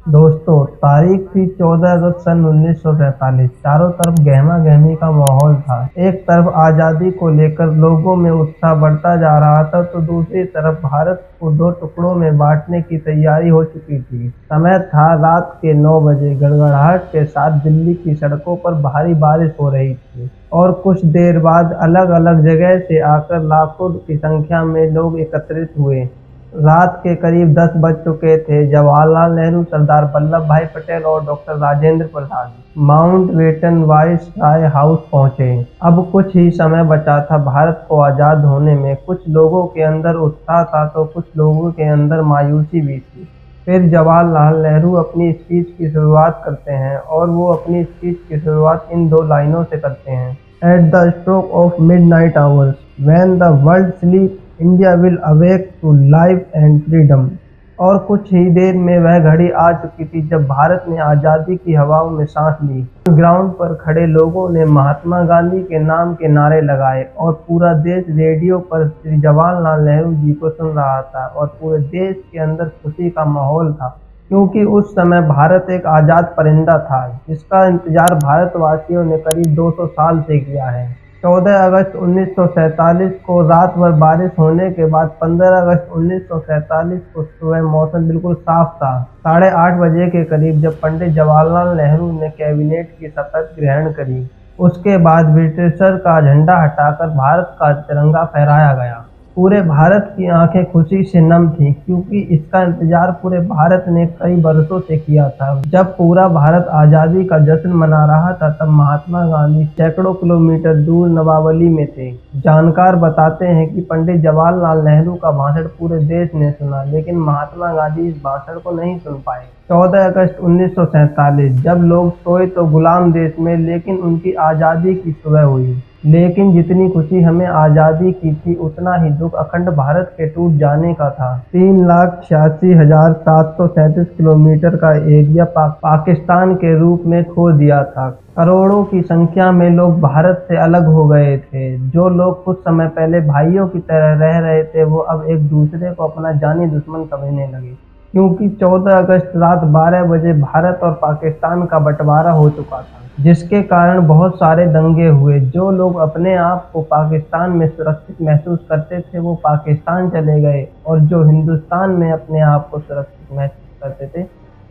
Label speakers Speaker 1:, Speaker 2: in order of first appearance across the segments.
Speaker 1: दोस्तों, तारीख थी 14 अगस्त सन 1947। चारों तरफ गहमा गहमी का माहौल था। एक तरफ आज़ादी को लेकर लोगों में उत्साह बढ़ता जा रहा था, तो दूसरी तरफ भारत को दो टुकड़ों में बांटने की तैयारी हो चुकी थी। समय था रात के 9 बजे। गड़गड़ाहट के साथ दिल्ली की सड़कों पर भारी बारिश हो रही थी और कुछ देर बाद अलग अलग जगह से आकर लाखों की संख्या में लोग एकत्रित हुए। रात के करीब 10 बज चुके थे। जवाहरलाल नेहरू, सरदार वल्लभ भाई पटेल और doctor Rajendra Prasad Mountbatten viceroy house पहुंचे। अब कुछ ही समय बचा था भारत को आज़ाद होने में। कुछ लोगों के अंदर उत्साह था तो कुछ लोगों के अंदर मायूसी भी थी। फिर जवाहरलाल नेहरू अपनी स्पीच की शुरुआत करते हैं और वो अपनी स्पीच की शुरुआत इन दो लाइनों से करते हैं: at the stroke of midnight hours, when the world sleep, India will awake to life and freedom. और कुछ ही देर में वह घड़ी आ चुकी थी जब भारत ने आज़ादी की हवाओं में सांस ली। ग्राउंड पर खड़े लोगों ने महात्मा गांधी के नाम के नारे लगाए और पूरा देश रेडियो पर श्री जवाहरलाल नेहरू जी को सुन रहा था और पूरे देश के अंदर खुशी का माहौल था, क्योंकि उस समय भारत एक आज़ाद परिंदा था जिसका इंतजार भारतवासियों ने करीब 200 साल से किया है। 14 अगस्त 1947 को रात भर बारिश होने के बाद 15 अगस्त 1947 को सुबह मौसम बिल्कुल साफ था। 8:30 बजे के करीब जब पंडित जवाहरलाल नेहरू ने कैबिनेट की शपथ ग्रहण करी, उसके बाद ब्रिटिशर का झंडा हटाकर भारत का तिरंगा फहराया गया। पूरे भारत की आंखें खुशी से नम थीं, क्योंकि इसका इंतजार पूरे भारत ने कई बरसों से किया था। जब पूरा भारत आज़ादी का जश्न मना रहा था, तब महात्मा गांधी सैकड़ों किलोमीटर दूर नवाबली में थे। जानकार बताते हैं कि पंडित जवाहरलाल नेहरू का भाषण पूरे देश ने सुना, लेकिन महात्मा गांधी इस भाषण को नहीं सुन पाए। 14 अगस्त 1947 जब लोग सोए तो गुलाम देश में, लेकिन उनकी आज़ादी की सुबह हुई। लेकिन जितनी खुशी हमें आज़ादी की थी, उतना ही दुख अखंड भारत के टूट जाने का था। 3,86,737 किलोमीटर का एरिया पाकिस्तान के रूप में खो दिया था। करोड़ों की संख्या में लोग भारत से अलग हो गए थे। जो लोग कुछ समय पहले भाइयों की तरह रह रहे थे, वो अब एक दूसरे को अपना जानी दुश्मन समझने लगे, क्योंकि 14 अगस्त रात 12 बजे भारत और पाकिस्तान का बंटवारा हो चुका था, जिसके कारण बहुत सारे दंगे हुए। जो लोग अपने आप को पाकिस्तान में सुरक्षित महसूस करते थे, वो पाकिस्तान चले गए, और जो हिंदुस्तान में अपने आप को सुरक्षित महसूस करते थे,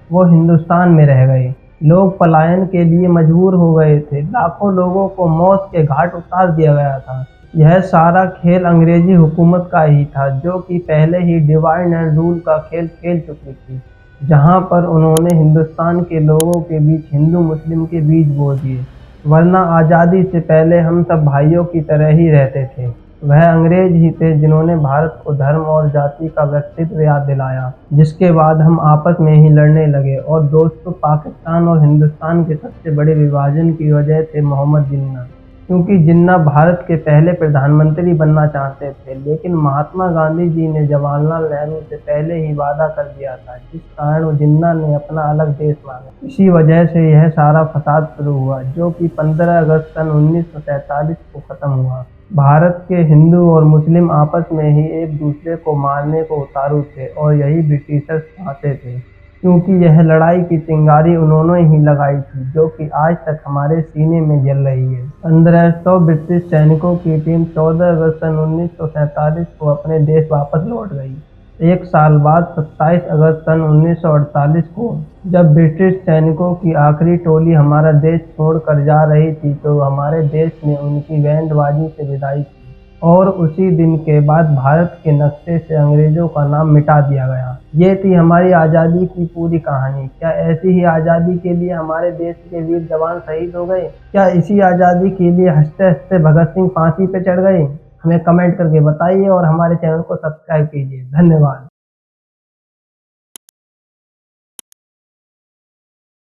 Speaker 1: वो हिंदुस्तान में रह गए। लोग पलायन के लिए मजबूर हो गए थे। लाखों लोगों को मौत के घाट उतार दिया गया था। यह सारा खेल अंग्रेजी हुकूमत का ही था, जो कि पहले ही डिवाइड एंड रूल का खेल खेल चुकी थी, जहां पर उन्होंने हिंदुस्तान के लोगों के बीच हिंदू मुस्लिम के बीज बो दिए। वरना आज़ादी से पहले हम सब भाइयों की तरह ही रहते थे। वह अंग्रेज ही थे जिन्होंने भारत को धर्म और जाति का व्यक्तित्व याद दिलाया, जिसके बाद हम आपस में ही लड़ने लगे। और दोस्तों, पाकिस्तान और हिंदुस्तान के सबसे बड़े विभाजन की वजह थे मोहम्मद जिन्ना, क्योंकि जिन्ना भारत के पहले प्रधानमंत्री बनना चाहते थे, लेकिन महात्मा गांधी जी ने जवाहरलाल नेहरू से पहले ही वादा कर दिया था, जिस कारण जिन्ना ने अपना अलग देश मांगा। इसी वजह से यह सारा फसाद शुरू हुआ, जो कि 15 अगस्त सन 1947 को खत्म हुआ। भारत के हिंदू और मुस्लिम आपस में ही एक दूसरे को मारने को उतारू थे, और यही ब्रिटिशर्स चाहते थे, क्योंकि यह लड़ाई की चिंगारी उन्होंने ही लगाई थी, जो कि आज तक हमारे सीने में जल रही है। 1500 ब्रिटिश सैनिकों की टीम 14 अगस्त सन 1947 को अपने देश वापस लौट गई। एक साल बाद 27 अगस्त सन 1948 को जब ब्रिटिश सैनिकों की आखिरी टोली हमारा देश छोड़कर जा रही थी, तो हमारे देश ने उनकी बैंडबाजी से विदाई की, और उसी दिन के बाद भारत के नक्शे से अंग्रेजों का नाम मिटा दिया गया। ये थी हमारी आज़ादी की पूरी कहानी। क्या ऐसी ही आज़ादी के लिए हमारे देश के वीर जवान शहीद हो गए? क्या इसी आज़ादी के लिए हंसते हंसते भगत सिंह फांसी पे चढ़ गए? हमें कमेंट करके बताइए और हमारे चैनल को सब्सक्राइब कीजिए। धन्यवाद।